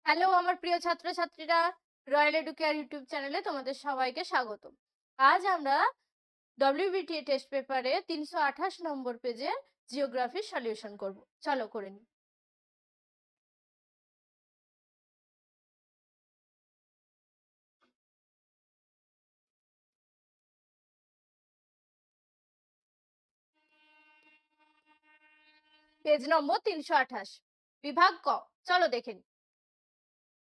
Hello আমার প্রিয় ছাত্রছাত্রীরা, রয়্যাল এডুকেয়ার ইউটিউব চ্যানেলে তোমাদের সবাইকে স্বাগত। আজ আমরা ডব্লিউবিটিএ টেস্ট পেপারে 328 নম্বর পেজে জিওগ্রাফি সলিউশন করব। চলো করে নিই। পেজ নম্বর 328, বিভাগ ক। চলো দেখে নিই।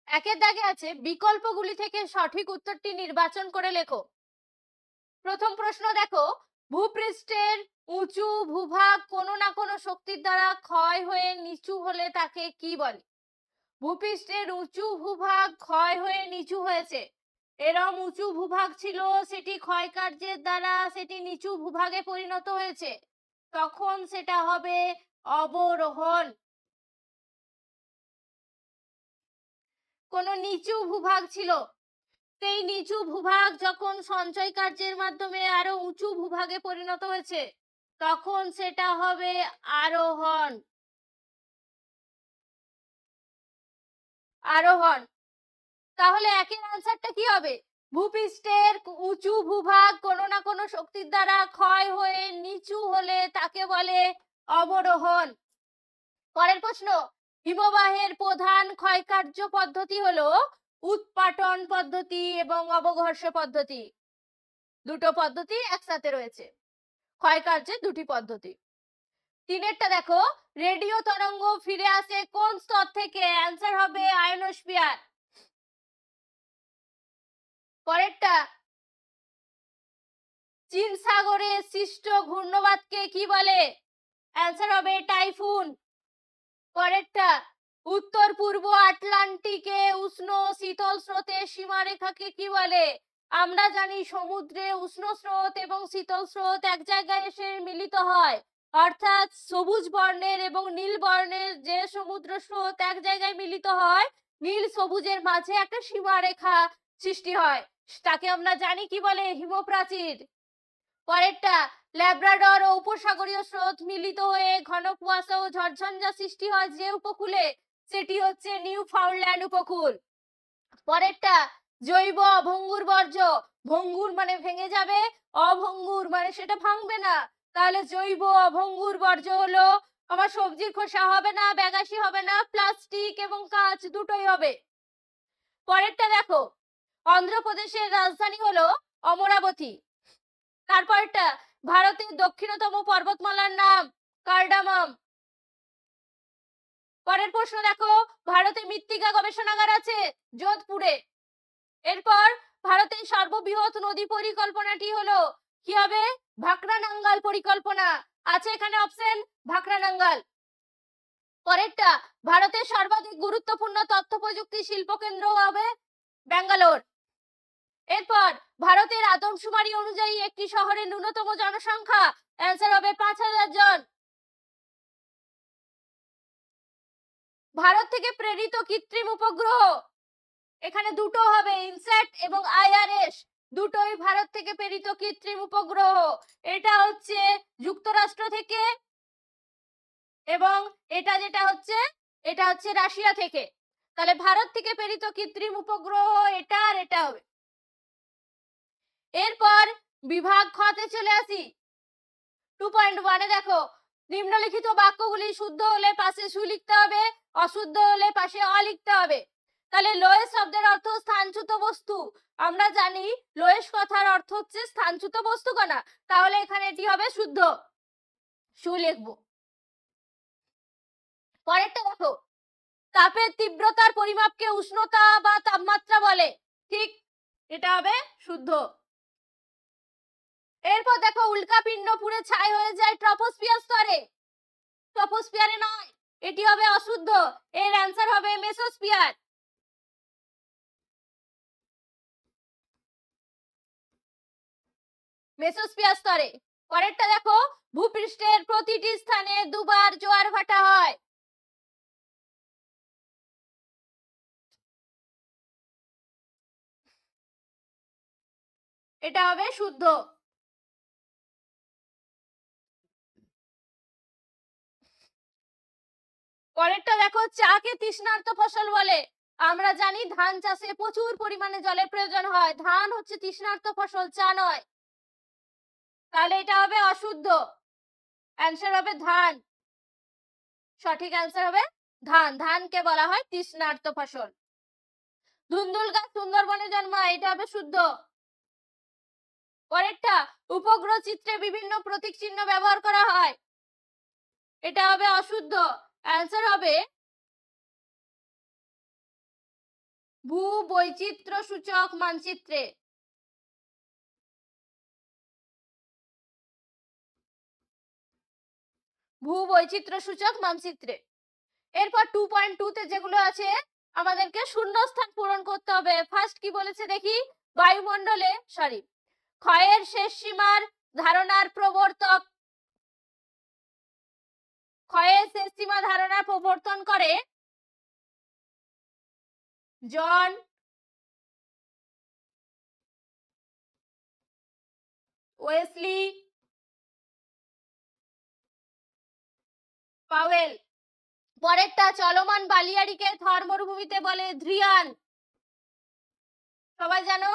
একের দাগে আছে বিকল্পগুলি থেকে সঠিক উত্তরটি নির্বাচন করে লেখো। প্রথম প্রশ্ন দেখো, ভূপৃষ্ঠের উঁচু ভূভাগ কোনো না কোনো শক্তির দ্বারা ক্ষয় হয়ে নিচু হলে তাকে কি বলে? ভূপৃষ্ঠের উঁচু ভূভাগ ক্ষয় হয়ে নিচু হয়েছে, এরম উঁচু ভূভাগ ছিল, সেটি ক্ষয়কার্যের দ্বারা সেটি নিচু ভূভাগে পরিণত হয়েছে, তখন সেটা হবে অবরোহণ। কোন নিচু ভূভাগ ছিল, সেই নিচু ভূভাগ যখন সঞ্চয় কার্যের মাধ্যমে আরো উঁচু ভূভাগে পরিণত হয়েছে, তখন সেটা হবে আরোহণ। আরোহণ। তাহলে একের আনসারটা কি হবে? ভূপৃষ্ঠের উঁচু ভূভাগ কোনো না কোনো শক্তির দ্বারা ক্ষয় হয়ে নিচু হলে তাকে বলে অবরোহণ। পরের প্রশ্ন, হিমবাহের প্রধান ক্ষয়কার্য পদ্ধতি হলো উৎপাটন পদ্ধতি এবং অবঘর্ষ পদ্ধতি। দুটো পদ্ধতি একসাথে রয়েছে, ক্ষয়কার্যের দুটি পদ্ধতি। তিনেরটা দেখো, রেডিও তরঙ্গ ফিরে আসে কোন স্তর থেকে? অ্যান্সার হবে আয়নোস্ফিয়ার। পরেরটা, চীন সাগরে সৃষ্ট ঘূর্ণবাদকে কি বলে? অ্যান্সার হবে টাইফুন। পরেরটা, উত্তর পূর্ব আটলান্টিকে উষ্ণ শীতল স্রোতের সীমারেখাকে কি বলে? আমরা জানি সমুদ্রে উষ্ণ স্রোত এবং শীতল স্রোত এক জায়গায় এসে মিলিত হয়, অর্থাৎ সবুজ বর্ণের এবং নীল বর্ণের যে সমুদ্র স্রোত এক জায়গায় মিলিত হয়, নীল সবুজের মাঝে একটা সীমারেখা সৃষ্টি হয়, তাকে আমরা জানি কি বলে? হিমপ্রাচীর। পরেরটা, ল্যাব্রাডর ও উপসাগরীয় স্রোত মিলিত হয়ে ঘন কুয়াশা ও ঝড়ঝঞ্ঝা সৃষ্টি হয় যে উপকূলে, সেটি হচ্ছে নিউ ফাউন্ডল্যান্ড উপকূল। পরেরটা, জৈব অভঙ্গুর বর্জ্য। ভঙ্গুর মানে ভেঙে যাবে, অভঙ্গুর মানে সেটা ভাঙবে না, তাহলে জৈব অভঙ্গুর বর্জ্য হলো আমার সবজির খোসা হবে না, ব্যাগাসি হবে না, প্লাস্টিক এবং কাঁচ দুটোই হবে। পরেরটা দেখো, অন্ধ্রপ্রদেশের রাজধানী হলো অমরাবতী। তারপরটা, ভারতের দক্ষিণতম পর্বতমালার নাম কার্ডামাম। পরের প্রশ্ন দেখো, ভারতে মৃত্তিকা গবেষণাগার আছে যোধপুরে। এরপর, ভারতের সর্ববৃহৎ নদী পরিকল্পনাটি হলো কি হবে? ভাকরানাঙ্গাল পরিকল্পনা। আছে এখানে অপশন ভাকরানাঙ্গাল। পরেরটা, ভারতের সর্বাধিক গুরুত্বপূর্ণ তথ্য প্রযুক্তি শিল্প কেন্দ্র হবে ব্যাঙ্গালোর। এরপর, ভারতের আদমশুমারি অনুযায়ী একটি শহরের ন্যূনতম জনসংখ্যা, অ্যান্সার হবে 5000 জন। ভারত থেকে প্রেরিত কৃত্রিম উপগ্রহ, এখানে দুটো হবে, ইনস্যাট এবং আইআরএস, দুটোই ভারত থেকে প্রেরিত কৃত্রিম উপগ্রহ। এটা হচ্ছে যুক্তরাষ্ট্র থেকে এবং এটা এটা হচ্ছে রাশিয়া থেকে। তাহলে ভারত থেকে প্রেরিত কৃত্রিম উপগ্রহ এটা আর এটা হবে। এরপর বিভাগ খতে চলে আসি। 2.1 দেখো, নিম্নলিখিত বাক্যগুলি শুদ্ধ হলে পাশে সু লিখতে হবে, অশুদ্ধ হলে পাশে অ লিখতে হবে। তাহলে লোয়েস শব্দের অর্থ স্থানচ্যুত বস্তু, আমরা জানি লোয়েস কথার অর্থ হচ্ছে স্থানচ্যুত বস্তু কণা, তাহলে এখানে এটি হবে শুদ্ধ, সু লিখবো। পরেরটা দেখো, তাপের তীব্রতার পরিমাপকে উষ্ণতা বা তাপমাত্রা বলে, ঠিক, এটা হবে শুদ্ধ। এরপর দেখো, উল্কাপিণ্ড পুড়ে ছাই হয়ে যায় ট্রপোস্ফিয়ার স্তরে, ট্রপোস্ফিয়ারে নয়, এটি হবে অশুদ্ধ, এর অ্যান্সার হবে মেসোস্ফিয়ার। মেসোস্ফিয়ার স্তরে। পরেরটা দেখো, ভূপৃষ্ঠের প্রতিটি স্থানে দুবার জোয়ার ভাটা হয়, এটা হবে শুদ্ধ। পরেরটা দেখো, চাকে তৃষ্ণার্ত ফসল বলে, আমরা জানি ধান চাষে প্রচুর পরিমাণে জলের প্রয়োজন হয়। ধান হচ্ছে তৃষ্ণার্ত ফসল, চা নয়। তাহলে এটা হবে অশুদ্ধ। অ্যান্সার হবে ধান। সঠিক অ্যান্সার হবে ধান। ধানকে বলা হয় তৃষ্ণার্ত ফসল। ধুন্দুল গাছ সুন্দরবনে জন্মায়, এটা হবে শুদ্ধ। পরেরটা, উপগ্রহ চিত্রে বিভিন্ন প্রতীক চিহ্ন ব্যবহার করা হয়, এটা হবে অশুদ্ধ। অ্যান্সার হবে ভূ বৈচিত্র্য সূচক মানচিত্রে। ভূ বৈচিত্র্য সূচক মানচিত্রে। এরপর 2.2 তে যেগুলো আছে আমাদেরকে শূন্যস্থান পূরণ করতে হবে। ফার্স্ট কি বলেছে দেখি, বায়ুমণ্ডলে ক্ষয়ের শেষ সীমার ধারণার প্রবর্তক, ক্ষয়ের শেষ সীমা ধারণার প্রবর্তন করে জন ওয়েসলি পাওয়েল। পরেরটা, চলমান বালিয়াড়িকে থর মরুভূমিতে বলে ধ্রিয়ান, সবাই জানো।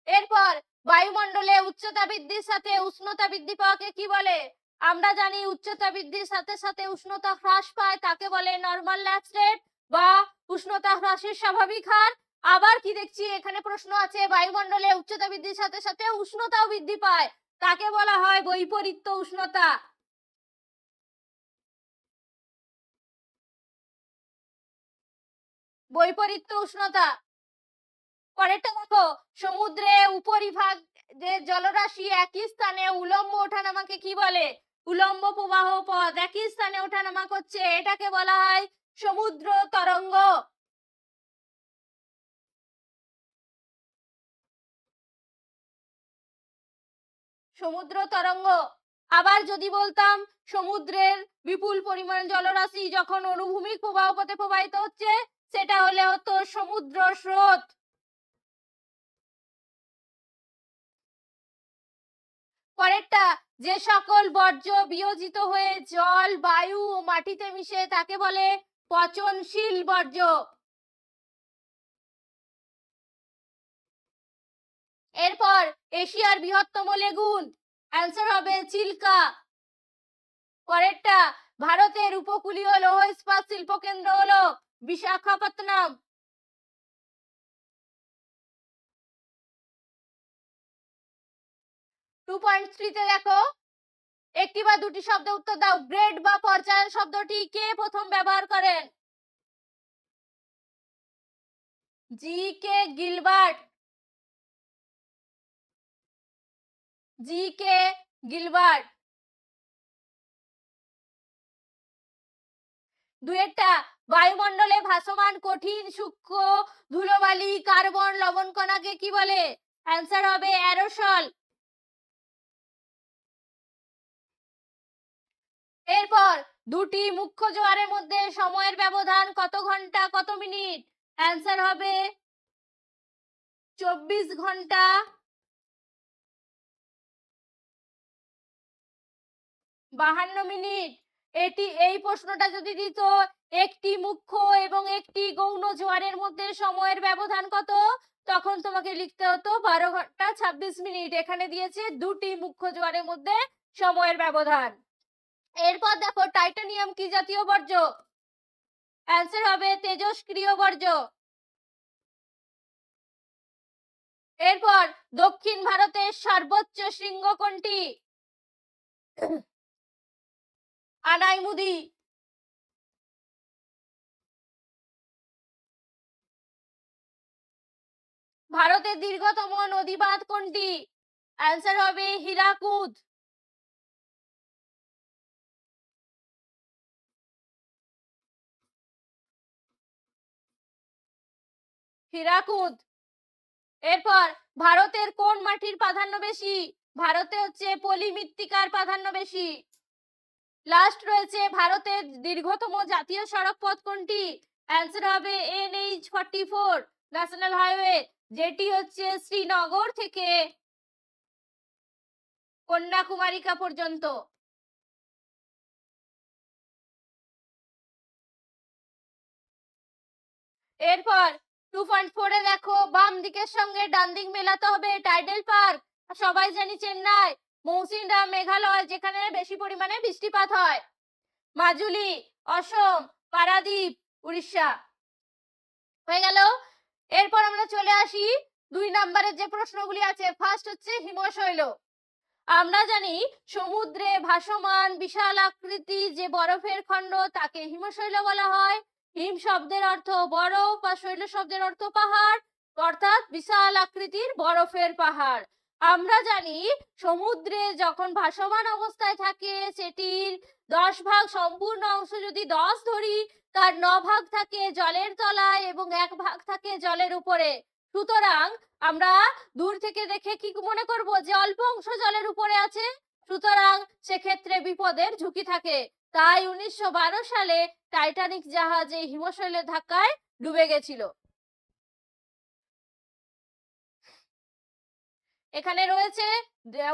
এরপর বায়ুমণ্ডলে উচ্চতা বৃদ্ধির সাথে উষ্ণতা বৃদ্ধি পাওয়াকে কি বলে? আমরা জানি উচ্চতা বৃদ্ধির সাথে সাথে উষ্ণতা হ্রাস পায়, তাকে বলে নরমাল ল্যাপস রেট বা উষ্ণতা হ্রাসের স্বাভাবিক হার। আবার কি দেখছি এখানে প্রশ্ন আছে, বায়ুমণ্ডলে উচ্চতা বৃদ্ধির সাথে সাথে উষ্ণতাও বৃদ্ধি পায়, তাকে বলা হয় বৈপরীত্য উষ্ণতা। বৈপরীত্য উষ্ণতা। পরেরটা দেখো, সমুদ্রে উপরিভাগ যে জলরাশি একই স্থানে উলম্ব ওঠানামাকে কি বলে? উলম্ব প্রবাহ পথ, একই স্থানে ওঠানামা করছে, এটাকে বলা হয় সমুদ্র তরঙ্গ। সমুদ্র তরঙ্গ। আবার যদি বলতাম সমুদ্রের বিপুল পরিমাণ জলরাশি যখন অনুভূমিক প্রবাহ পথে প্রবাহিত হচ্ছে, সেটা হলে হতো সমুদ্র স্রোত। পরেরটা, যে সকল বর্জ্য বিয়োজিত হয়ে জল, বায়ু ও মাটিতে মিশে তাকে বলে পচনশীল বর্জ্য। এরপর এশিয়ার বৃহত্তম লেগুন, অ্যান্সার হবে চিল্কা। পরেরটা, ভারতের উপকূলীয় লৌহ ইস্পাত শিল্প কেন্দ্র হলো বিশাখাপত্তনম। 2.3 তে দেখো, একটি বা দুটি শব্দ উত্তর দাও। গ্রেড বা পর্যায় শব্দটি কে প্রথম ব্যবহার করেন? জি কে গিলবার্ট। জি কে গিলবার্ট। দুয়েরটা, বায়ুমণ্ডলে ভাসমান কঠিন সূক্ষ্ম ধুলোবালি কার্বন লবণ কণাকে কি বলে? অ্যান্সার হবে অ্যারোসল। এরপর দুটি মুখ্য জোয়ারের মধ্যে সময়ের ব্যবধান কত ঘন্টা কত মিনিট? অ্যান্সার হবে 24 ঘন্টা 52 মিনিট। এই প্রশ্নটা যদি দিত একটি মুখ্য এবং একটি গৌণ জোয়ারের মধ্যে সময়ের ব্যবধান কত, তখন তোমাকে লিখতে হতো 12 ঘন্টা 26 মিনিট। এখানে দিয়েছে দুটি মুখ্য জোয়ারের মধ্যে সময়ের ব্যবধান। এরপর দেখো, টাইটানিয়াম কি জাতীয় বর্জ্য? অ্যান্সার হবে তেজস্ক্রিয় বর্জ্য। এরপর দক্ষিণ ভারতের সর্বোচ্চ শৃঙ্গ কোনটি? আনাইমুদি। ভারতের দীর্ঘতম নদী বাঁধ কোনটি? অ্যান্সার হবে হীরাকুদ। হীরাকুদ। এরপর ভারতের কোন মাটির প্রাধান্য বেশি? ভারতে হচ্ছে পলি মৃত্তিকার প্রাধান্য বেশি। লাস্ট রয়েছে, ভারতের দীর্ঘতম জাতীয় সড়ক পথ কোনটি? অ্যান্সার হবে NH-44 ন্যাশনাল হাইওয়ে, যেটি হচ্ছে শ্রীনগর থেকে কন্যাকুমারিকা পর্যন্ত। এরপর 2.4 এ দেখো বাম দিকের সঙ্গে ডান দিক মেলাতে হবে। টাইডাল পার্ক সবাই জানি চেন্নাই, মৌসিনরাম মেঘালয় যেখানে বেশি পরিমাণে বৃষ্টিপাত হয়, মাজুলি অসম, পারাদ্বীপ উড়িষ্যা। হয়ে গেল। এরপর আমরা চলে আসি 2 নম্বরের যে প্রশ্নগুলি আছে। ফার্স্ট হচ্ছে হিমশৈল। আমরা জানি সমুদ্রে ভাসমান বিশাল আকৃতি যে বরফের খণ্ড তাকে হিমশৈল বলা হয়। হিম শব্দের অর্থ বরফ আর শৈল শব্দের অর্থ পাহাড়, অর্থাৎ বিশাল আকৃতির বরফের পাহাড়। আমরা জানি সমুদ্রে যখন ভাসমান অবস্থায় থাকে সেটির 10 ভাগ সম্পূর্ণ অংশ যদি 10 ধরি, তার 9 ভাগ থাকে জলের তলায় এবং 1 ভাগ থাকে জলের উপরে। সুতরাং আমরা দূর থেকে দেখে কি মনে করব যে অল্প অংশ জলের উপরে আছে, সুতরাং সেক্ষেত্রে বিপদের ঝুঁকি থাকে। তাই 1912 সালে টাইটানিক জাহাজ এই হিমশৈলের ধাক্কায় ডুবে গেছিল। এখানে রয়েছে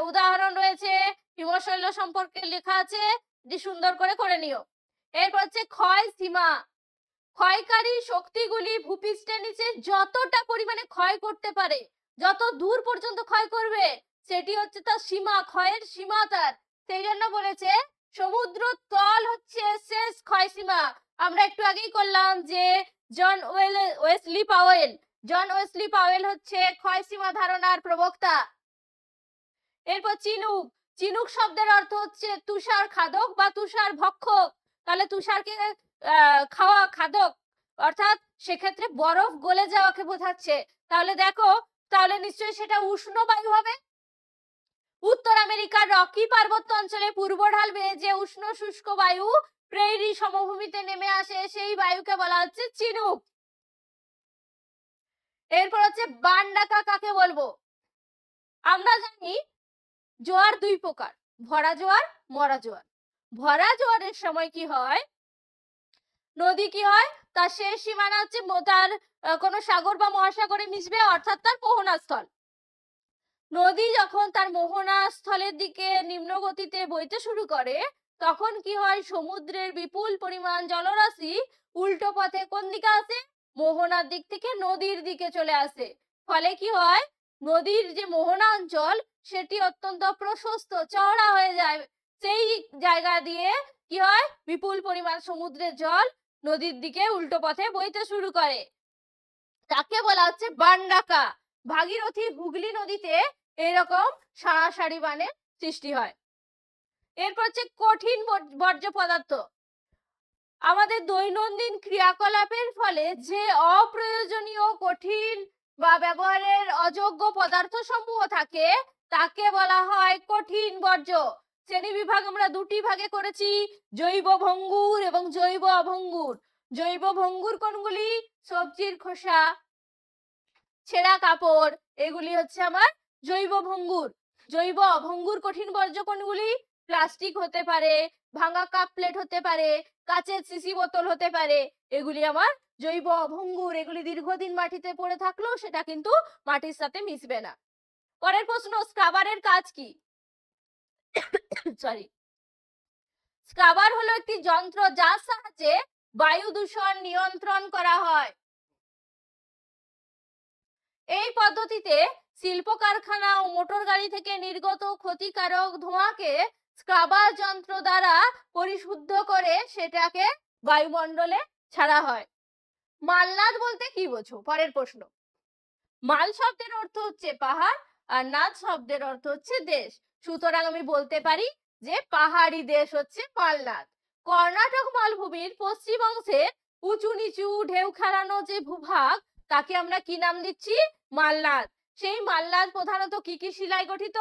উদাহরণ রয়েছে, হিমশৈল সম্পর্কে লেখা আছে, যে সুন্দর করে করে নিও। এরপর হচ্ছে ক্ষয় সীমা। ক্ষয়কারী শক্তিগুলি ভূপৃষ্ঠের নিচে যতটা পরিমাণে ক্ষয় করতে পারে, যত দূর পর্যন্ত ক্ষয় করবে, সেটি হচ্ছে তার সীমা, ক্ষয়ের সীমা তার। সেই জন্য বলেছে সমুদ্র তল হচ্ছে শেষ ক্ষয় সীমা। আমরা একটু আগেই করলাম যে জন ওয়েসলি পাওয়েল হচ্ছে ক্ষয় সীমা ধারণার প্রবক্তা। এরপর চিনুক। চিনুক শব্দের অর্থ হচ্ছে তুষার খাদক বা তুষার ভক্ষক। তাহলে তুষারকে খাওয়া খাদক, অর্থাৎ সেক্ষেত্রে বরফ গলে যাওয়াকে বোঝাচ্ছে। তাহলে দেখো, তাহলে নিশ্চয়ই সেটা উষ্ণ বায়ু হবে। উত্তর আমেরিকার রকি পার্বত্য অঞ্চলে পূর্ব ঢাল বেয়ে যে উষ্ণ শুষ্ক বায়ু প্রেরি সমভূমিতে নেমে আসে সেই বায়ুকে বলা হচ্ছে চিনুক। এরপর হচ্ছে বান ডাকা কাকে বলবো। আমরা জানি জোয়ার 2 প্রকার, ভরা জোয়ার, মরা জোয়ার। ভরা জোয়ারের সময় কি হয়, নদী কি হয়, তার শেষ সীমানা হচ্ছে তার কোনো সাগর বা মহাসাগরে মিশবে, অর্থাৎ তার মোহনা স্থল। নদী যখন তার মোহনা স্থলের দিকে নিম্ন গতিতে বইতে শুরু করে, তখন কি হয়, সমুদ্রের বিপুল পরিমাণ জলরাশি উল্টো পথে কোন দিকে আসে, মোহনার দিক থেকে নদীর দিকে চলে আসে। ফলে কি হয়, নদীর যে মোহনা অঞ্চল সেটি অত্যন্ত প্রশস্ত চওড়া হয়ে যায়। সেই জায়গা দিয়ে কি হয়, বিপুল পরিমাণ সমুদ্রের জল নদীর দিকে উল্টো পথে বইতে শুরু করে। তাকে বলা হচ্ছে বান ডাকা। ভাগীরথী হুগলি নদীতে এরকম সারি বানের সৃষ্টি হয়। এরপর হচ্ছে কঠিন বর্জ্য পদার্থ। আমাদের দৈনন্দিন ক্রিয়াকলাপের ফলে যে অপ্রয়োজনীয় কঠিন বা ব্যবহারের অযোগ্য পদার্থ সমূহ থাকে তাকে বলা হয় কঠিন বর্জ্য। শ্রেণী বিভাগ আমরা 2টি ভাগে করেছি, জৈব ভঙ্গুর এবং জৈব অভঙ্গুর। জৈব ভঙ্গুর কোনগুলি, সবজির খোসা, ছেঁড়া কাপড়, এগুলি হচ্ছে আমার জৈব ভঙ্গুর। জৈব অভঙ্গুর কঠিন বর্জ্য কোনগুলি, প্লাস্টিক হতে পারে, ভাঙা কাপ প্লেট হতে পারে, কাচের সিসি বোতল হতে পারে, এগুলি আমার জৈব অভঙ্গুর। এগুলি দীর্ঘদিন মাটিতে পড়ে থাকলেও সেটা কিন্তু মাটির সাথে মিশবে না। পরের প্রশ্ন, স্ক্রাবারের কাজ কি। সরি, স্ক্রাবার হলো একটি যন্ত্র যার সাহায্যে বায়ু দূষণ নিয়ন্ত্রণ করা হয়। এই পদ্ধতিতে শিল্প কারখানা ও মোটর গাড়ি থেকে নির্গত ক্ষতিকারক ধোঁয়াকে স্ক্রাবার যন্ত্র দ্বারা পরিশুদ্ধ করে সেটাকে বায়ুমণ্ডলে ছাড়া হয়। মালনাদ বলতে কি বোঝো, পরের প্রশ্ন। মাল শব্দের অর্থ হচ্ছে পাহাড় আর নাদ শব্দের অর্থ হচ্ছে দেশ। সুতরাং আমি বলতে পারি যে পাহাড়ি দেশ হচ্ছে মালনাদ। কর্ণাটক মালভূমির পশ্চিম অংশে উঁচু নিচু ঢেউ খেলানো যে ভূভাগ তাকে আমরা কি নাম দিচ্ছি, মালনাদ। সেই মালনাদ প্রধানত কি শিলায় গঠিত,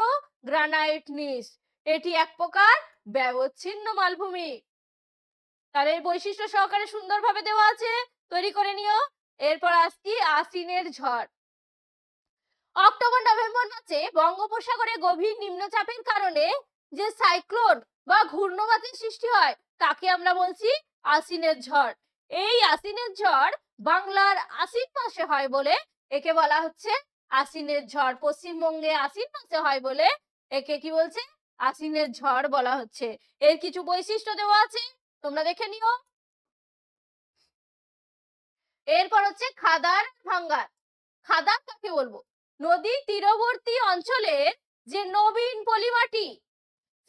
গ্রানাইট নিস। এটি এক প্রকার ব্যবচ্ছিন্ন মালভূমি। তার এই বৈশিষ্ট্য সহকারে সুন্দরভাবে দেওয়া আছে, তৈরি করে নিও। এরপর আসছি আশ্বিনের ঝড়। অক্টোবর নভেম্বর মাসে বঙ্গোপসাগরে গভীর নিম্নচাপের কারণে যে সাইক্লোন বা ঘূর্ণবাতের সৃষ্টি হয় তাকে আমরা বলছি আশ্বিনের ঝড়। এই আশ্বিনের ঝড় বাংলার আশ্বিন মাসে হয় বলে একে বলা হচ্ছে আশ্বিনের ঝড়। পশ্চিমবঙ্গে আশ্বিন মাসে হয় বলে একে কি বলছে, আশ্বিনের ঝড় বলা হচ্ছে। এর কিছু বৈশিষ্ট্য দেওয়া আছে, তোমরা দেখে নিও। এরপর হচ্ছে খাদার ভাঙ্গার। খাদার কাকে বলবো? নদী তীরবর্তী অঞ্চলের যে নবীন পলিমাটি,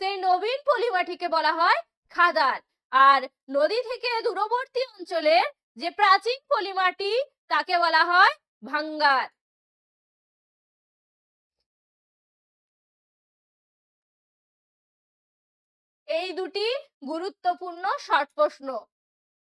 সেই নবীন পলিমাটিকে বলা হয় খাদার। আর নদী থেকে দূরবর্তী অঞ্চলের যে প্রাচীন পলিমাটি তাকে বলা হয় ভাঙ্গার। এই দুটি গুরুত্বপূর্ণ শর্ট প্রশ্ন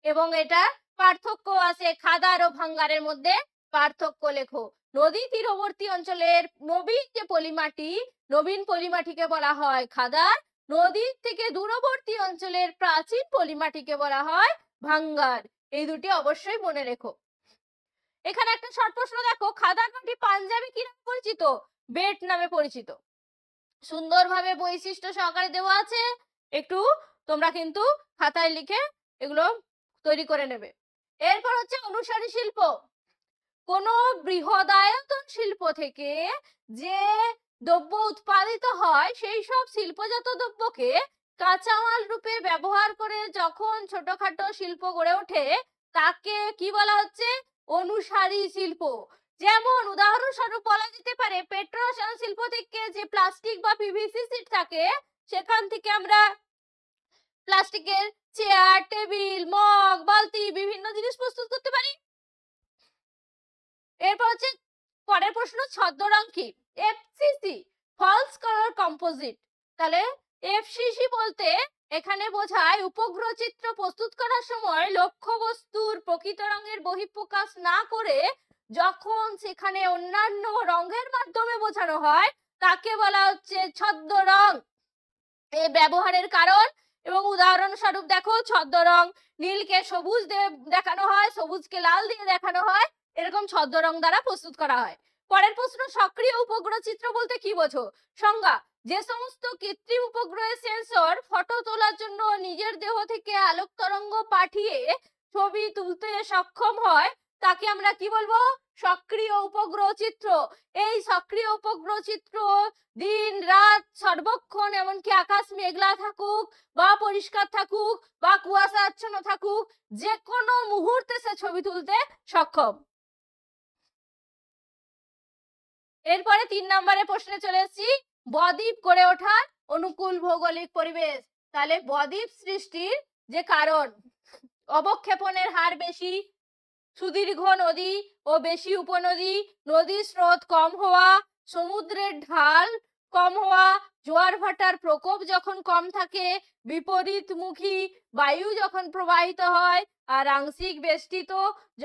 এবং এটা পার্থক্য আছে, খাদার ও ভাঙ্গারের মধ্যে পার্থক্য লেখো। নদী তীরবর্তী অঞ্চলের নবীন যে পলিমাটি, নবীন পলিমাটিকে বলা হয় খাদার। নদীর থেকে দূরবর্তী অঞ্চলের প্রাচীন পলিমাটিকে বলা হয় ভাঙ্গার। এই দুটি অবশ্যই মনে রেখো। এখানে একটা শর্ট প্রশ্ন দেখো, খাদার মাটি পাঞ্জাবে কি নামে পরিচিত? বেট নামে পরিচিত। সুন্দরভাবে বৈশিষ্ট্য সহকারে দেওয়া আছে, একটু তোমরা কিন্তু খাতায় লিখে এগুলো তৈরি করে নেবে। এরপর হচ্ছে অনুসারী শিল্প। কোন বৃহদায়তন শিল্প থেকে যে দ্রব্য উৎপাদিত হয় সেই সব শিল্পজাত দ্রব্যকে কাঁচামাল রূপে ব্যবহার করে যখন ছোটখাটো শিল্প গড়ে ওঠে তাকে কি বলা হচ্ছে? অনুসারী শিল্প। যেমন উদাহরণস্বরূপ বলা যেতে পারে পেট্রোরসায়ন শিল্প থেকে যে প্লাস্টিক বা পিভিসি শিট থাকে সেখান থেকে আমরা প্লাস্টিকের চেয়ার, টেবিল, মগ, বালতি বিভিন্ন জিনিস প্রস্তুত করতে পারি। এরপর হচ্ছে পরের প্রশ্ন, ছদ্মরং কি? FCC, false colour composite. তাহলে এফসিসি বলতে এখানে বোঝায় উপগ্রহ চিত্র প্রস্তুত করার সময় লক্ষ্যবস্তুর প্রকৃত রঙের বহিঃপ্রকাশ না করে যখন সেখানে অন্যান্য রঙের মাধ্যমে বোঝানো হয় তাকে বলা হচ্ছে ছদ্মরং। এই ব্যবহারের কারণ এবং উদাহরণস্বরূপ দেখো, ছদ্মরং নীলকে সবুজ দিয়ে দেখানো হয়, সবুজকে লাল দিয়ে দেখানো হয়, এরকম ছদ্মরং দ্বারা প্রস্তুত করা হয়। পরের প্রশ্ন, সক্রিয় উপগ্রহ চিত্র বলতে কি বোঝো? সংজ্ঞা, যে সমস্ত কৃত্রিম উপগ্রহের সেন্সর ফটো তোলার জন্য নিজের দেহ থেকে আলোক তরঙ্গ পাঠিয়ে ছবি তুলতে সক্ষম হয় তাকে আমরা কি বলবো? সক্রিয় উপগ্রহ চিত্র। এই সক্রিয় উপগ্রহ চিত্র দিন রাত সর্বক্ষণ, এমনকি আকাশ মেঘলা থাকুক বা পরিষ্কার থাকুক বা কুয়াশা আচ্ছন্ন থাকুক, যে কোনো মুহূর্তে সে ছবি তুলতে সক্ষম। এরপরে 3 নম্বরের প্রশ্নে চলে এসেছি, বদ্বীপ গড়ে ওঠার অনুকূল ভৌগোলিক পরিবেশ। তাহলে বদ্বীপ সৃষ্টির যে কারণ, অবক্ষেপণের হার বেশি, সুদীর্ঘ নদী ও বেশি উপনদী, নদীর স্রোত কম হওয়া, সমুদ্রের ঢাল কম হওয়া, জোয়ার ভাটার প্রকোপ যখন কম থাকে, বিপরীতমুখী বায়ু যখন প্রবাহিত হয়, আর আংশিক বেষ্টিত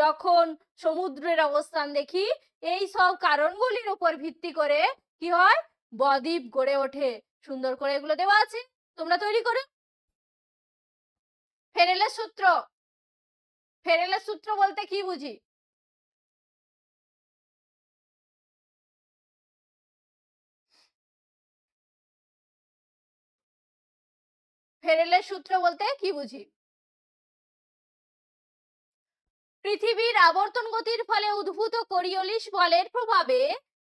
যখন সমুদ্রের অবস্থান দেখি, এই সব কারণগুলির উপর ভিত্তি করে কি হয়? বদ্বীপ গড়ে ওঠে। সুন্দর করে এগুলো দেওয়া আছে, তোমরা তৈরি করো। ফেরেলের সূত্র। ফেরেলের সূত্র বলতে কি বুঝি? ফেরেলের সূত্র বলতে কি বুঝি? পৃথিবীর আবর্তন গতির ফলে উদ্ভূত কোরিওলিস বলের প্রভাবে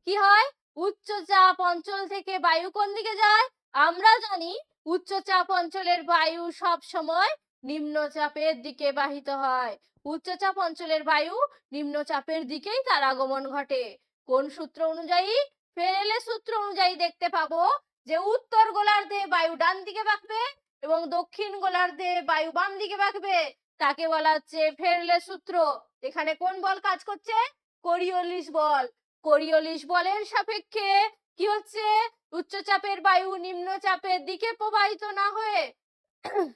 কি হয়? উচ্চচাপ অঞ্চল থেকে বায়ু কোন দিকে যায়? আমরা জানি উচ্চচাপ অঞ্চলের বায়ু সব সময় নিম্নচাপের দিকে বাহিত হয়। উচ্চচাপ অঞ্চলের বায়ু নিম্নচাপের দিকেই তার আগমন ঘটে। কোন সূত্র অনুযায়ী? ফেরেলের সূত্র অনুযায়ী দেখতে পাবো যে উত্তর গোলার্ধে বায়ু ডান দিকে বাঁকবে এবং দক্ষিণ গোলার্ধে বায়ু বাম দিকে বাঁকবে। তাকে বলা হচ্ছে ফেরেলের সূত্র। এখানে কোন বল কাজ করছে? কোরিওলিস বল। কোরিওলিস বলের সাপেক্ষে কি হচ্ছে? উচ্চচাপের বায়ু নিম্নচাপের দিকে প্রবাহিত না হয়ে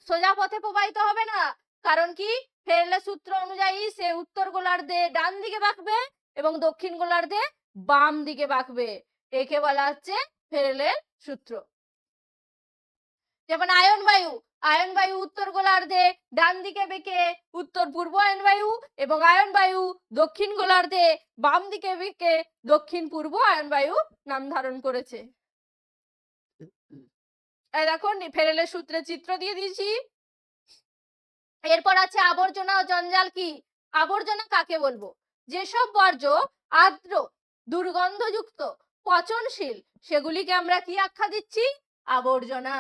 সোজা পথে প্রবাহিত হবে না। কারণ কি? ফেরেলের সূত্র অনুযায়ী সে উত্তর গোলার্ধে ডান দিকে বাঁকবে এবং দক্ষিণ গোলার্ধে বাম দিকে বাঁকবে। একে বলা হচ্ছে ফেরেলের সূত্র। যেমন আয়ন বায়ু, আয়ন বায়ু উত্তর গোলার্ধে ডান দিকে বেঁকে উত্তর পূর্ব আয়ন বায়ু, এবং আয়ন বায়ু দক্ষিণ গোলার্ধে বাম দিকে বেঁকে দক্ষিণ পূর্ব আয়ন বায়ু নাম ধারণ করেছে। এই দেখো ফেরেলের সূত্রে চিত্র দিয়ে দিয়েছি। এরপর আছে আবর্জনা ও জঞ্জাল কি? আবর্জনা কাকে বলবো? যেসব বর্জ্য আর্দ্র, দুর্গন্ধযুক্ত, পচনশীল সেগুলিকে আমরা কি আখ্যা দিচ্ছি? আবর্জনা।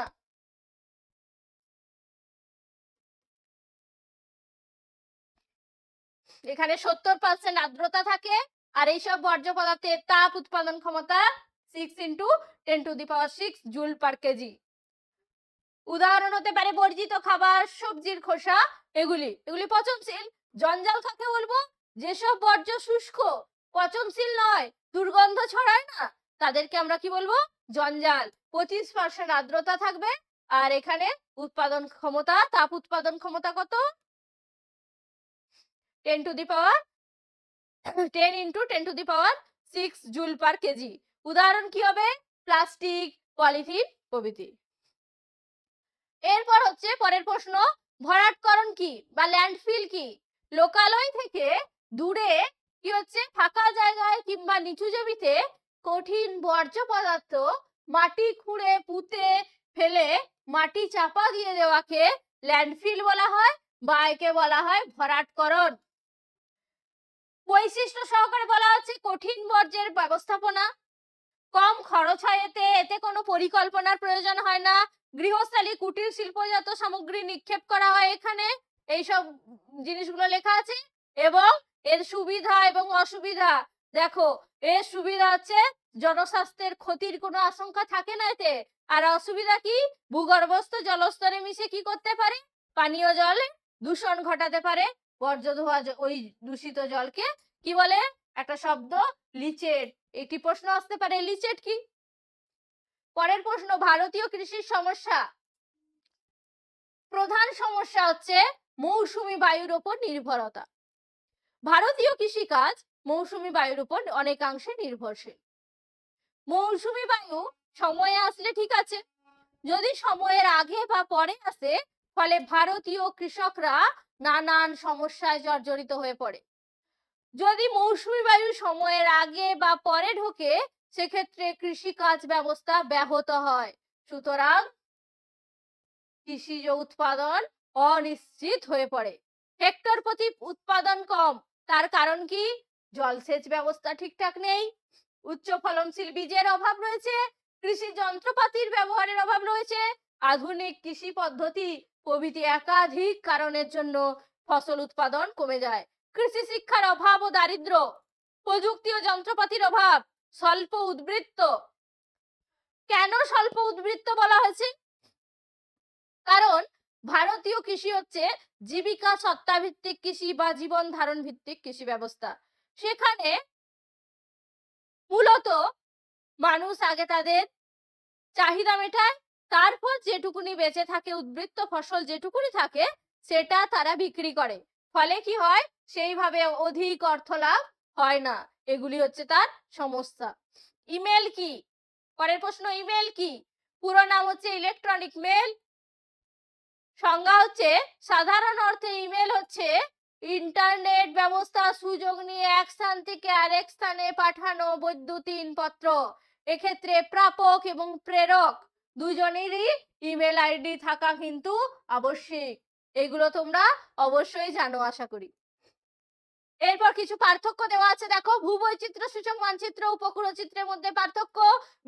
এখানে 70% আর্দ্রতা থাকে আর এইসব বর্জ্য পদার্থের তাপ উৎপাদন ক্ষমতা 6 × 10⁻⁶ জুল পার কেজি। উদাহরণ হতে পারে বর্জিত খাবার, সবজির খোসা, এগুলি পচনশীল। জঞ্জাল কাকে বলবো? যেসব বর্জ্য শুষ্ক, পচনশীল নয়, দুর্গন্ধ ছড়ায় না, তাদেরকে আমরা কি বলবো? জঞ্জাল। 25% আর্দ্রতা থাকবে আর এখানে উৎপাদন ক্ষমতা, তাপ উৎপাদন ক্ষমতা কত? 10 × 10⁻⁶ জুল পার কেজি। উদাহরণ কি হবে? প্লাস্টিক, পলিথিন প্রভৃতি। এরপর হচ্ছে পরের প্রশ্ন, ভরাটকরণ কি বা ল্যান্ডফিল কি? লোকালয় থেকে দূরে কি হচ্ছে, ফাঁকা জায়গায় কিংবা নিচু জমিতে কঠিন বর্জ্য পদার্থ মাটি খুঁড়ে পুঁতে ফেলে মাটি চাপা দিয়ে দেওয়াকে ল্যান্ডফিল বলা হয় বা একে বলা হয় ভরাটকরণ। বৈশিষ্ট্য সহকারে বলা হচ্ছে কঠিন বর্জ্যের ব্যবস্থাপনা, কম খরচ হয় এতে কোনো পরিকল্পনার প্রয়োজন হয় না, গৃহস্থালী কুটির শিল্পজাত সামগ্রী নিক্ষেপ করা হয় এখানে, এইসব জিনিসগুলো লেখা আছে। এবং এর সুবিধা এবং অসুবিধা দেখো, এর সুবিধা হচ্ছে জনস্বাস্থ্যের ক্ষতির কোনো আশঙ্কা থাকে না এতে। আর অসুবিধা কি? ভূগর্ভস্থ জলস্তরে মিশে কি করতে পারে? পানীয় জলে দূষণ ঘটাতে পারে। বর্জ্য ধোয়া ওই দূষিত জলকে কি বলে? একটা শব্দ, লিচেট। একটি প্রশ্ন আসতে পারে, লিচেট কি? পরের প্রশ্ন, ভারতীয় কৃষির সমস্যা। প্রধান সমস্যা হচ্ছে মৌসুমী বায়ুর উপর নির্ভরতা। ভারতীয় কৃষিকাজ মৌসুমী বায়ুর উপর অনেকাংশে নির্ভরশীল। মৌসুমী বায়ু সময়ে আসলে ঠিক আছে, যদি সময়ের আগে বা পরে আসে ফলে ভারতীয় কৃষকরা নানান সমস্যায় জর্জরিত হয়ে পড়ে। যদি মৌসুমী বায়ু সময়ের আগে বা পরে ঢোকে সেক্ষেত্রে কৃষিকাজ ব্যবস্থা ব্যাহত হয়। সুতরাং কৃষিজ উৎপাদন অনিশ্চিত হয়ে পড়ে। হেক্টর প্রতি উৎপাদন কম, তার কারণ কি? জলসেচ ব্যবস্থা ঠিকঠাক নেই, উচ্চ ফলনশীল বীজের অভাব রয়েছে, কৃষি যন্ত্রপাতির ব্যবহারের অভাব রয়েছে, আধুনিক কৃষি পদ্ধতি প্রভৃতি একাধিক কারণের জন্য ফসল উৎপাদন কমে যায়। কৃষি শিক্ষার অভাব ও দারিদ্র্য, প্রযুক্তি ও যন্ত্রপাতির অভাব, স্বল্প উদ্বৃত্ত। কেন স্বল্প উদ্বৃত্ত বলা হয়েছে? কারণ ভারতীয় কৃষি হচ্ছে জীবিকা সত্তা ভিত্তিক কৃষি বা জীবন ধারণ ভিত্তিক কৃষি ব্যবস্থা। সেখানে মূলত মানুষ আগে তাদের চাহিদা মেটায়, তারপর যেটুকুনি বেঁচে থাকে, উদ্বৃত্ত ফসল যেটুকুনি থাকে সেটা তারা বিক্রি করে। ফলে কি হয়? সেইভাবে অধিক অর্থ লাভ হয় না। এগুলি হচ্ছে তার সমস্যা। ইমেল কি? পরের প্রশ্ন, ইমেল কি? পুরো নাম হচ্ছে ইলেকট্রনিক মেল। সংজ্ঞা হচ্ছে সাধারণ অর্থে ইমেল হচ্ছে ইন্টারনেট ব্যবস্থা সুযোগ নিয়ে এক স্থান থেকে আরেক স্থানে পাঠানো বৈদ্যুতিন পত্র। এক্ষেত্রে প্রাপক এবং প্রেরক দুজনেরই ইমেল আইডি থাকা কিন্তু আবশ্যিক। এগুলো তোমরা অবশ্যই জানো আশা করি। এরপর কিছু পার্থক্য দেওয়া আছে, দেখো। ভূবৈচিত্র্য সূচক মানচিত্র উপগ্রহ চিত্রের মধ্যে পার্থক্য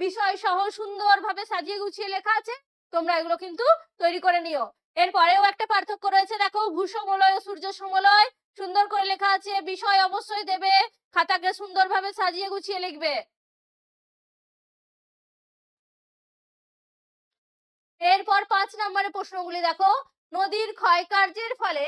বিষয় সহ সুন্দরভাবে সাজিয়ে গুছিয়ে লেখা আছে, তোমরা এগুলো কিন্তু তৈরি করে নিও। এরপরেও একটা পার্থক্য রয়েছে, দেখো। ভূসমলয় ও সূর্য সমলয় সুন্দর করে লেখা আছে, বিষয় অবশ্যই দেবে, খাতাকে সুন্দরভাবে সাজিয়ে গুছিয়ে লিখবে। এরপর 5 নম্বরের প্রশ্নগুলি দেখো। নদীর ক্ষয়কার্যের ফলে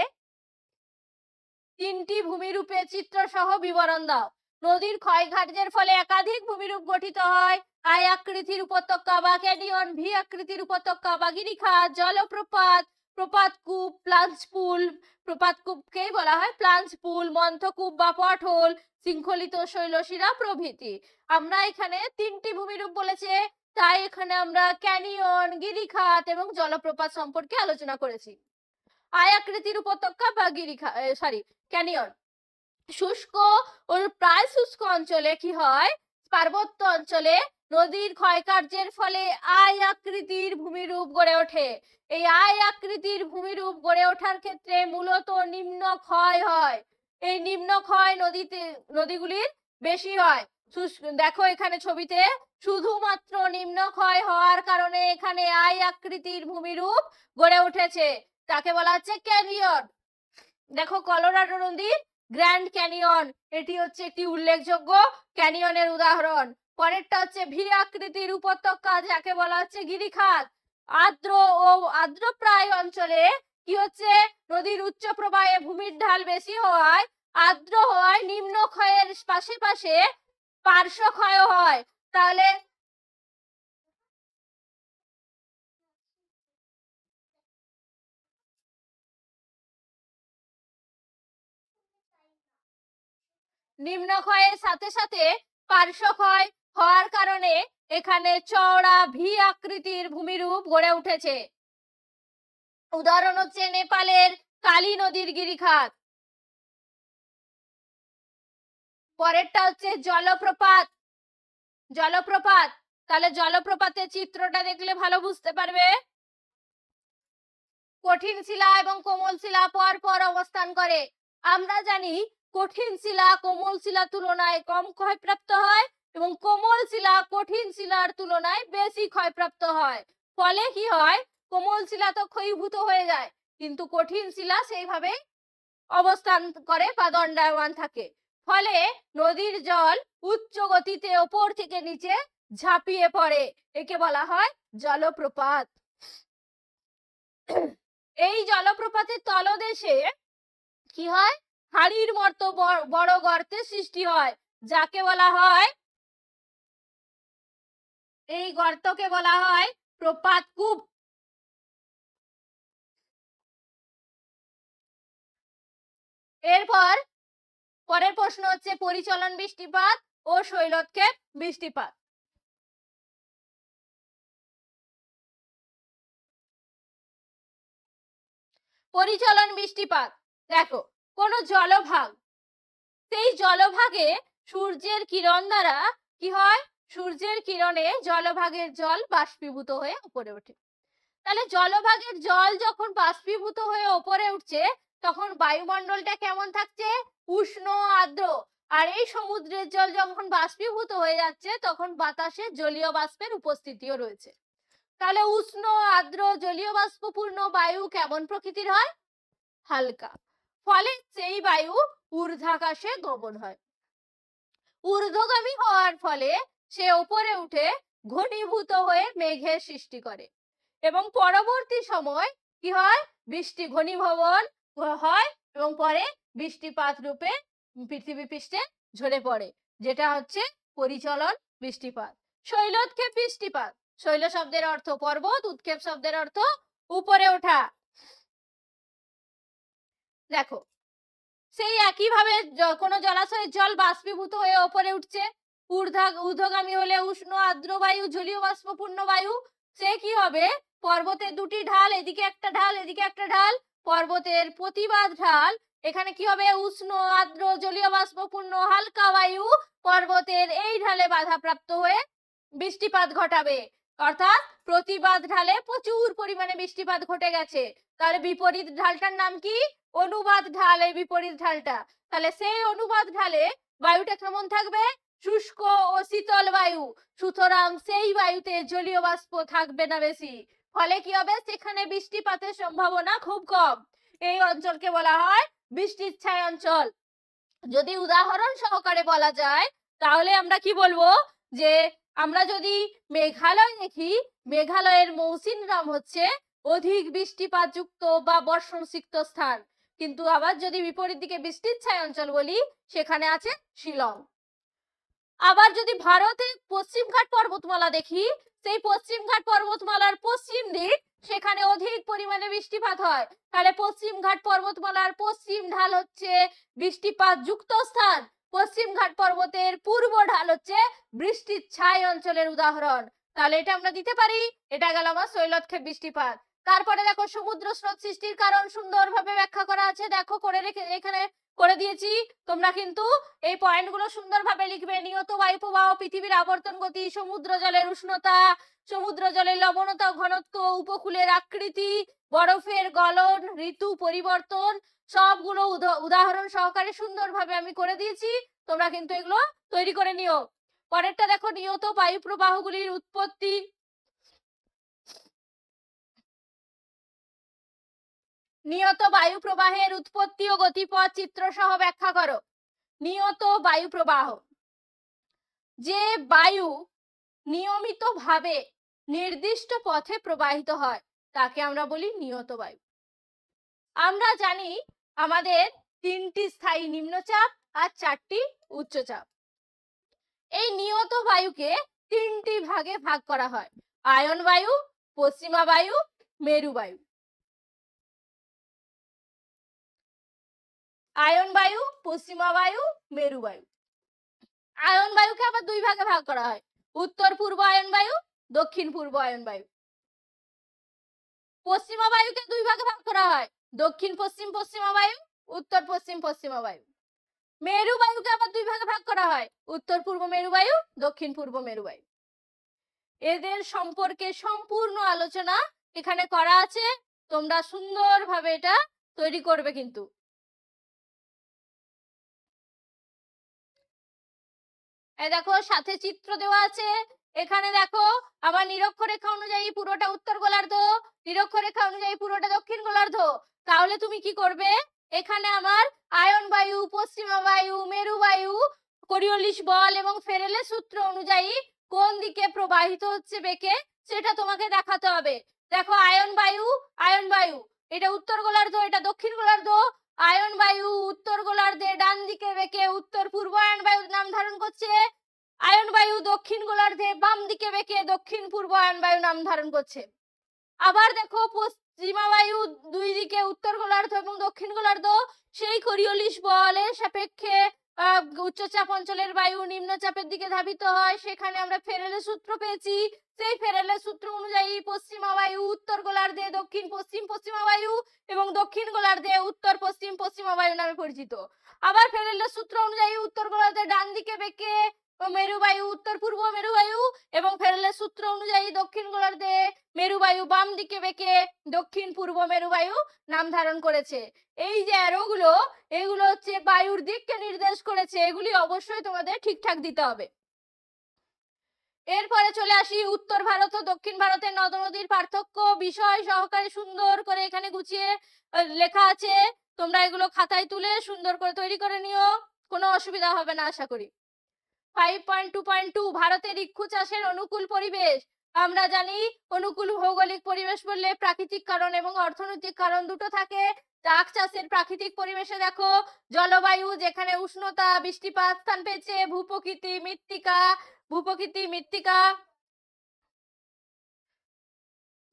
3টি ভূমিরূপের চিত্র সহ বিবরণ দাও। নদীর ক্ষয়কার্যের ফলে একাধিক ভূমিরূপ গঠিত হয়। আই আকৃতির উপত্যকা বা ক্যানিয়ন, ভি আকৃতির উপত্যকা বা গিরিখাত, জলপ্রপাত, প্রপাতকূপ, প্লাঞ্জপুল, প্রপাতকূপকেই বলা হয় প্লাঞ্জপুল, মন্থকূপ বা পটহোল, শৃঙ্খলিত শৈলশিরা প্রভৃতি। আমরা এখানে 3টি ভূমিরূপ বলেছে, তাই এখানে আমরা ক্যানিয়ন, গিরিখাত এবং জলপ্রপাত সম্পর্কে আলোচনা করেছি। আই আকৃতির উপত্যকা বা ক্যানিয়ন শুষ্ক ও প্রায় শুষ্ক অঞ্চলে কি হয়? পার্বত্য অঞ্চলে নদীর ক্ষয়কার্যের ফলে আই আকৃতির ভূমিরূপ গড়ে ওঠে। এই আই আকৃতির ভূমিরূপ গড়ে ওঠার ক্ষেত্রে মূলত নিম্ন ক্ষয় হয়। এই নিম্ন ক্ষয় নদীগুলির বেশি হয়। দেখো এখানে ছবিতে শুধুমাত্র নিম্ন ক্ষয় হওয়ার কারণে এখানে আই আকৃতির ভূমিরূপ গড়ে উঠেছে, তাকে বলা হচ্ছে ক্যানিয়ন। দেখো কলোরাডো নদীর গ্র্যান্ড ক্যানিয়ন, এটি হচ্ছে একটি উল্লেখযোগ্য ক্যানিয়নের উদাহরণ। পরেরটা হচ্ছে ভি আকৃতির উপত্যকা যাকে বলা হচ্ছে গিরিখাত। আর্দ্র ও আর্দ্রপ্রায় অঞ্চলে কি হচ্ছে, নদীর উচ্চ প্রবাহে ভূমির ঢাল বেশি হওয়ায়, আর্দ্র হওয়ায় নিম্ন ক্ষয়ের পাশে পার্শ্ব ক্ষয় হয়। তাহলে নিম্নক্ষয়ের সাথে সাথে পার্শ্বক্ষয় হওয়ার কারণে এখানে চওড়া ভি আকৃতির ভূমিরূপ গড়ে উঠেছে। উদাহরণ হচ্ছে নেপালের কালী নদীর গিরিখাত। পরেরটা হচ্ছে জলপ্রপাত। জলপ্রপাত, তাহলে জলপ্রপাতের চিত্রটা দেখলে ভালো বুঝতে পারবে। কঠিন শিলা এবং কোমল শিলা পর পর অবস্থান করে। আমরা জানি কঠিন শিলা কোমল শিলার তুলনায় কম ক্ষয়প্রাপ্ত হয় এবং কোমল শিলা কঠিন শিলার তুলনায় বেশি ক্ষয়প্রাপ্ত হয়। ফলে কি হয়, কোমল শিলা তো ক্ষয়ীভূত হয়ে যায়, কিন্তু কঠিন শিলা সেইভাবে অবস্থান করে বা দণ্ডায়মান থাকে। ফলে নদীর জল উচ্চ গতিতে ওপর থেকে নিচে ঝাঁপিয়ে পড়ে, একে বলা হয় জলপ্রপাত। এই জলপ্রপাতের তলদেশে কি হয়, হাড়ির মতো বড় গর্তের সৃষ্টি হয়, যাকে বলা হয়, এই গর্তকে বলা হয় প্রপাতকূপ। এরপর পরের প্রশ্ন হচ্ছে পরিচলন বৃষ্টিপাত ও শৈলক্ষেপ বৃষ্টিপাত। পরিচলন বৃষ্টিপাত, দেখো কোন জলভাগ, সেই জলভাগে সূর্যের কিরণ দ্বারা কি হয়, সূর্যের কিরণে জলভাগের জল বাষ্পীভূত হয়ে উপরে ওঠে। তাহলে জলভাগের জল যখন বাষ্পীভূত হয়ে উপরে উঠছে তখন বায়ুমণ্ডলটা কেমন থাকছে, উষ্ণ আর্দ্র। আর এই সমুদ্রের জল যখন বাষ্পীভূত হয়ে যাচ্ছে তখন বাতাসে জলীয় বাষ্পের উপস্থিতিও রয়েছে। তাহলে উষ্ণ আর্দ্র জলীয় বাষ্পপূর্ণ বায়ু কেমন প্রকৃতির হয়, হালকা। ফলে সেই বায়ু ঊর্ধ্বাকাশে গমন হয়। ঊর্ধ্বগামী হওয়ার ফলে সে উপরে উঠে ঘনীভূত হয়ে মেঘের সৃষ্টি করে এবং পরবর্তী সময় কি হয়, বৃষ্টি ঘনীভবন হয় এবং পরে বৃষ্টিপাত রূপে পৃথিবী পৃষ্ঠে ঝরে পড়ে, যেটা হচ্ছে পরিচলন বৃষ্টিপাত। শৈলোৎক্ষেপ বৃষ্টিপাত, শৈল শব্দের অর্থ পর্বত, উৎক্ষেপ শব্দের অর্থ উপরে ওঠা। দেখো সেই একইভাবে কোন জলাশয়ের জল বাষ্পীভূত হয়ে ওপরে উঠছে, ঊর্ধ্বগামী হলে উষ্ণ আর্দ্র বায়ু জলীয় বাষ্পপূর্ণ বায়ু, সে কি হবে, পর্বতের দুটি ঢাল, এদিকে একটা ঢাল এদিকে একটা ঢাল, পর্বতের প্রতিবাদ ঢাল, এখানে কি হবে, উষ্ণ আর্দ্র জলীয় বাষ্পপূর্ণ হালকা বায়ু পর্বতের এই ঢালে বাধাপ্রাপ্ত হয়ে বৃষ্টিপাত ঘটাবে। অর্থাৎ প্রতিবাদ ঢালে প্রচুর পরিমাণে বৃষ্টিপাত ঘটে গেছে। তাহলে বিপরীত ঢালটার নাম কি, অনুবাদ ঢাল। এই বিপরীত ঢালটা, তাহলে সেই অনুবাদ ঢালে বায়ুটা কেমন থাকবে, শুষ্ক ও শীতল বায়ু। সুতরাং সেই বায়ুতে জলীয় বাষ্প থাকবে না বেশি, ফলে কি হবে, সেখানে বৃষ্টিপাতের সম্ভাবনা খুব কম। এই অঞ্চলকে বলা হয় বৃষ্টির ছায় অঞ্চল। যদি উদাহরণ সহকারে বলা যায় তাহলে আমরা কি বলবো, যে আমরা যদি মেঘালয় দেখি, মেঘালয়ের মৌসিনরাম হচ্ছে অধিক বৃষ্টিপাত যুক্ত বা বর্ষণসিক্ত স্থান, কিন্তু আবার যদি বিপরীত দিকে বৃষ্টির ছায় অঞ্চল বলি সেখানে আছে শিলং। আবার যদি ভারতের পশ্চিমঘাট পর্বতমালা দেখি, সেই পশ্চিমঘাট পর্বতমালার পশ্চিম দিক, সেখানে অধিক পরিমাণে বৃষ্টিপাত হয়। তাহলে পশ্চিমঘাট পর্বতমালার পশ্চিম ঢাল হচ্ছে বৃষ্টিপাত যুক্ত স্থান, পশ্চিমঘাট পর্বতের পূর্ব ঢাল হচ্ছে বৃষ্টির ছায় অঞ্চলের উদাহরণ। তাহলে এটা আমরা দিতে পারি, এটা গেল আমার শৈলক্ষেপ বৃষ্টিপাত। তারপরে দেখো সমুদ্র স্রোত সৃষ্টির কারণ সুন্দরভাবে ব্যাখ্যা করা আছে, দেখো করে রেখে এখানে করে দিয়েছি। তোমরা কিন্তু এই পয়েন্টগুলো সুন্দরভাবে লিখবে। নিয়ত বায়ু প্রবাহ, পৃথিবীর আবর্তন গতি, সমুদ্র জলের উষ্ণতা, সমুদ্র জলের লবণতা ঘনত্ব, উপকূলের আকৃতি, বরফের গলন, ঋতু পরিবর্তন, সবগুলো উদাহরণ সহকারে সুন্দরভাবে আমি করে দিয়েছি। তোমরা কিন্তু এগুলো তৈরি করে নিও। পরেরটা দেখো, নিয়ত বায়ু প্রবাহগুলির উৎপত্তি। নিয়ত বায়ু প্রবাহের উৎপত্তি ও গতিপথ চিত্র সহ ব্যাখ্যা করো। নিয়ত বায়ু প্রবাহ, যে বায়ু নিয়মিতভাবে নির্দিষ্ট পথে প্রবাহিত হয় তাকে আমরা বলি নিয়ত বায়ু। আমরা জানি আমাদের 3টি স্থায়ী নিম্নচাপ আর 4টি উচ্চচাপ। এই নিয়ত বায়ুকে 3টি ভাগে ভাগ করা হয়: আয়ন বায়ু, পশ্চিমা বায়ু, মেরু বায়ু। আয়ন বায়ু, পশ্চিমা বায়ু, মেরু বায়ু। আয়ন বায়ুকে আবার 2 ভাগে ভাগ করা হয়: উত্তর পূর্ব আয়ন বায়ু, দক্ষিণ পূর্ব আয়ন বায়ু। পশ্চিমা বায়ুকে 2 ভাগে ভাগ করা হয়: দক্ষিণ পশ্চিম পশ্চিমা বায়ু, উত্তর পশ্চিম পশ্চিমা বায়ু। মেরু বায়ুকে আবার 2 ভাগে ভাগ করা হয়: উত্তর পূর্ব মেরু বায়ু, দক্ষিণ পূর্ব মেরু বায়ু। এদের সম্পর্কে সম্পূর্ণ আলোচনা এখানে করা আছে, তোমরা সুন্দরভাবে এটা তৈরি করবে। কিন্তু এই দেখো সাথে চিত্র দেওয়া আছে। এখানে দেখো আমার নিরক্ষরেখা অনুযায়ী পুরোটা উত্তর গোলার্ধ, নিরক্ষরেখা অনুযায়ী পুরোটা দক্ষিণ গোলার্ধ। তাহলে তুমি কি করবে, এখানে আমার আয়ন বায়ু, পশ্চিমা বায়ু, মেরু বায়ু করিওলিস বল এবং ফেরেলের সূত্র অনুযায়ী কোন দিকে প্রবাহিত হচ্ছে বেঁকে সেটা তোমাকে দেখাতে হবে। দেখো আয়ন বায়ু এটা উত্তর গোলার্ধ, এটা দক্ষিণ গোলার্ধ। আয়ন বায়ু উত্তর গোলার্ধে ডান দিকে বেঁকে উত্তর পূর্ব আয়ন বায়ুর নাম ধারণ করছে। আয়ন বায়ু দক্ষিণ গোলার্ধে বাম দিকে বেঁকে দক্ষিণ পূর্ব আয়ন বায়ু নাম ধারণ করছে। আবার দেখো পশ্চিমা বায়ু 2 দিকে উত্তর গোলার্ধ এবং দক্ষিণ গোলার্ধ, সেই করিওলিস বলের সাপেক্ষে উচ্চচাপ অঞ্চলের বায়ু নিম্নচাপের দিকে ধাবিত হয়। সেখানে আমরা ফেরেলের সূত্র পেয়েছি। সেই ফেরেলের সূত্র অনুযায়ী পশ্চিমা বায়ু উত্তর গোলার্ধে দক্ষিণ পশ্চিম পশ্চিমা বায়ু এবং দক্ষিণ গোলার্ধে উত্তর পশ্চিম পশ্চিমা বায়ু নামে পরিচিত। আবার ফেরেলের সূত্র অনুযায়ী উত্তর গোলার্ধে ডান দিকে বেঁকে মেরু বায়ু উত্তর পূর্ব মেরু বায়ু এবং ফেরেলের সূত্র অনুযায়ী দক্ষিণ গোলার্ধে মেরু বায়ু বাম দিকে বেঁকে দক্ষিণ পূর্ব মেরু বায়ু নাম ধারণ করেছে। এই যে অ্যারোগুলো, এগুলো হচ্ছে বায়ুর দিককে নির্দেশ করেছে। এগুলি অবশ্যই তোমাদের ঠিকঠাক দিতে হবে। এরপরে চলে আসি উত্তর ভারত ও দক্ষিণ ভারতের নদ নদীর পার্থক্য বিষয় সহকারে সুন্দর করে এখানে গুছিয়ে লেখা আছে। তোমরা এগুলো খাতায় তুলে সুন্দর করে তৈরি করে নিও, কোনো অসুবিধা হবে না আশা করি। 5.2.2 ভারতের ইক্ষু চাষের অনুকূল পরিবেশ। আমরা জানি অনুকূল ভৌগোলিক পরিবেশ বললে প্রাকৃতিক কারণ এবং অর্থনৈতিক কারণ দুটো থাকে। আখ চাষের প্রাকৃতিক পরিবেশে দেখো জলবায়ু, যেখানে উষ্ণতা, বৃষ্টিপাত স্থান পেয়েছে, ভূপ্রকৃতি মৃত্তিকা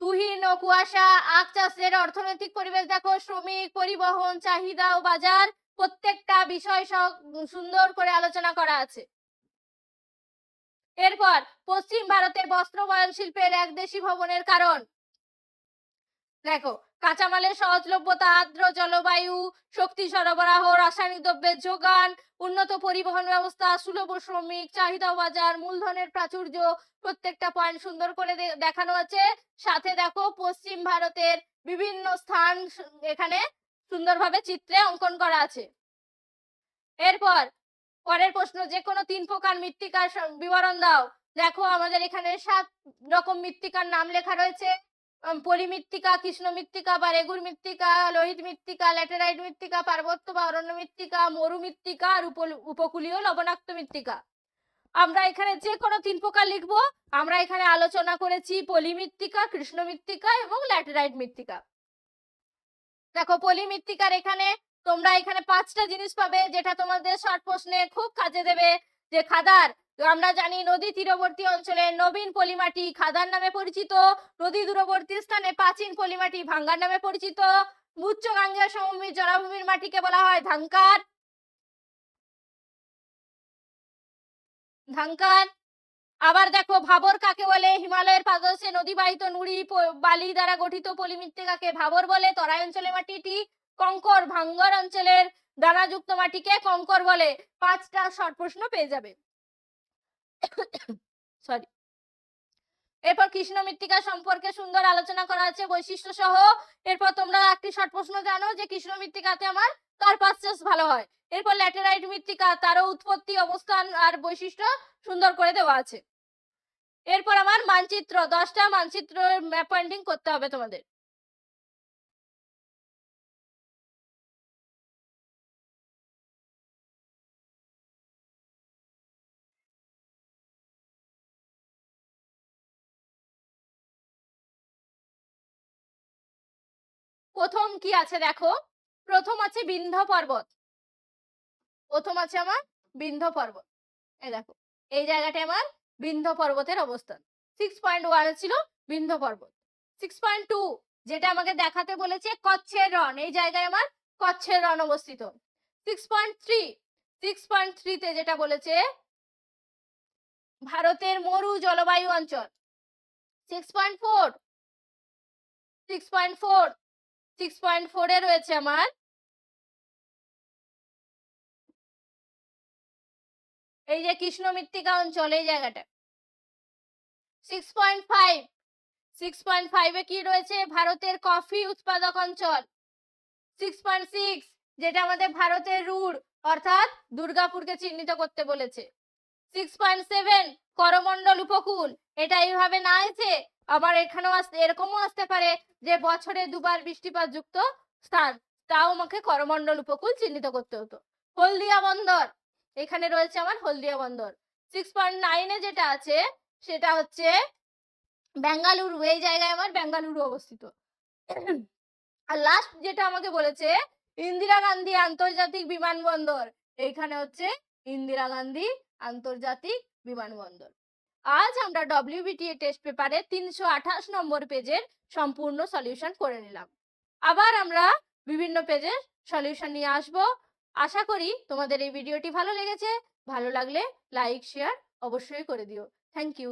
তুহিন ও কুয়াশা। আখ চাষের অর্থনৈতিক পরিবেশ দেখো শ্রমিক, পরিবহন, চাহিদা ও বাজার, প্রত্যেকটা বিষয় সুন্দর করে আলোচনা করা আছে। এরপর পশ্চিম ভারতে বস্ত্র বয়ন শিল্পের একদেশী ভবনের কারণ দেখো কাঁচামালের সহজলভ্যতা, আর্দ্র জলবায়ু, শক্তি সরবরাহ, রাসায়নিক দ্রব্যের যোগান, উন্নত পরিবহন ব্যবস্থা, সুলভ শ্রমিক, চাহিদা বাজার, মূলধনের প্রাচুর্য, প্রত্যেকটা পয়েন্ট সুন্দর করে দেখানো আছে। সাথে দেখো পশ্চিম ভারতের বিভিন্ন স্থান এখানে সুন্দরভাবে চিত্রে অঙ্কন করা আছে। এরপর পরের প্রশ্ন, যে কোনো 3 প্রকার মৃত্তিকার বিবরণ দাও। দেখো আমাদের এখানে 7 রকম মৃত্তিকার নাম লেখা রয়েছে: পলি মৃত্তিকা, কৃষ্ণ মৃত্তিকা বা রেগুর মৃত্তিকা, লোহিত মৃত্তিকা, ল্যাটেরাইট মৃত্তিকা, পার্বত্য বা অরণ্য মৃত্তিকা, মরু মৃত্তিকা আর উপকূলীয় লবণাক্ত মৃত্তিকা। আমরা এখানে যে কোনো 3 প্রকার লিখবো। আমরা এখানে আলোচনা করেছি পলি মৃত্তিকা, কৃষ্ণ মৃত্তিকা এবং ল্যাটেরাইট মৃত্তিকা। দেখো পলি মৃত্তিকার এখানে তোমরা এখানে 5টা জিনিস পাবে যেটা তোমাদের শর্ট প্রশ্নে খুব কাজে দেবে। যে খাদার, আমরা জানি নদী তীরবর্তী অঞ্চলে নবীন পলিমাটি খাদার নামে পরিচিত, নদী দূরবর্তী স্থানে প্রাচীন পলিমাটি ভাঙ্গার নামে পরিচিত, উচ্চ গাঙ্গেয় সমভূমির জলাভূমির মাটিকে বলা হয় ধাঙ্কার। আবার দেখো ভাবর কাকে বলে, হিমালয়ের পাদদেশে নদীবাহিত নুড়ি বালি দ্বারা গঠিত পলিমৃত্তিকাকে ভাবর বলে। তরাই অঞ্চলের মাটিটি কঙ্কর, ভাঙ্গর অঞ্চলের দানাযুক্ত মাটিকে কঙ্কর বলে। 5টা শর্ট প্রশ্ন পেয়ে যাবে। সরি। এরপর কৃষ্ণ মৃত্তিকা সম্পর্কে সুন্দর আলোচনা করা আছে বৈশিষ্ট্য সহ। এরপর তোমরা একটি শর্ট প্রশ্ন জানো যে কৃষ্ণ মৃত্তিকাতে আমার কার্পাস চাষ ভালো হয়। এরপর ল্যাটেরাইট মৃত্তিকা, তারও উৎপত্তি, অবস্থান আর বৈশিষ্ট্য সুন্দর করে দেওয়া আছে। এরপর আমার মানচিত্র, 10টা মানচিত্র ম্যাপ পয়েন্টিং করতে হবে তোমাদের। প্রথম কি আছে দেখো, প্রথম আছে বিন্ধ্য পর্বত, প্রথম আছে আমার বিন্ধ্য পর্বত। এই দেখো এই জায়গাটায় আমার বিন্ধ্য পর্বতের অবস্থান। 6.1 ছিল বিন্ধ্য পর্বত। 6.2 যেটা আমাকে দেখাতে বলেছে কচ্ছের রণ, এই জায়গায় আমার কচ্ছের রণ অবস্থিত। 6.3 তে যেটা বলেছে ভারতের মরু জলবায়ু অঞ্চল। 6.4 এ রয়েছে আমার এই যে কৃষ্ণ মৃত্তিকা অঞ্চল, এই জায়গাটা। 6.5 এ কি রয়েছে ভারতের কফি উৎপাদক অঞ্চল। 6.6 যেটা আমাদের ভারতের রুড় অর্থাৎ দুর্গাপুরকে চিহ্নিত করতে বলেছে। 6.7 করমণ্ডল উপকূল, এটা এইভাবে না আছে, আবার এখানেও আসতে এরকমও আসতে পারে যে বছরে দুবার বৃষ্টিপাত যুক্ত স্থান, তাও আমাকে করমণ্ডল উপকূল চিহ্নিত করতে হতো। হলদিয়া বন্দর, এখানে রয়েছে আমার হলদিয়া বন্দর। 6.9 এ যেটা আছে সেটা হচ্ছে বেঙ্গালুরু, এই জায়গায় আমার বেঙ্গালুরু অবস্থিত। আর লাস্ট যেটা আমাকে বলেছে ইন্দিরা গান্ধী আন্তর্জাতিক বিমানবন্দর, এইখানে হচ্ছে ইন্দিরা গান্ধী আন্তর্জাতিক বিমানবন্দর। আজ আমরা WBTA টেস্ট পেপারে 328 নম্বর পেজের সম্পূর্ণ সলিউশন করে নিলাম। আবার আমরা বিভিন্ন পেজের সলিউশন নিয়ে আসব। আশা করি তোমাদের এই ভিডিওটি ভালো লেগেছে। ভালো লাগলে লাইক শেয়ার অবশ্যই করে দিও। Thank you.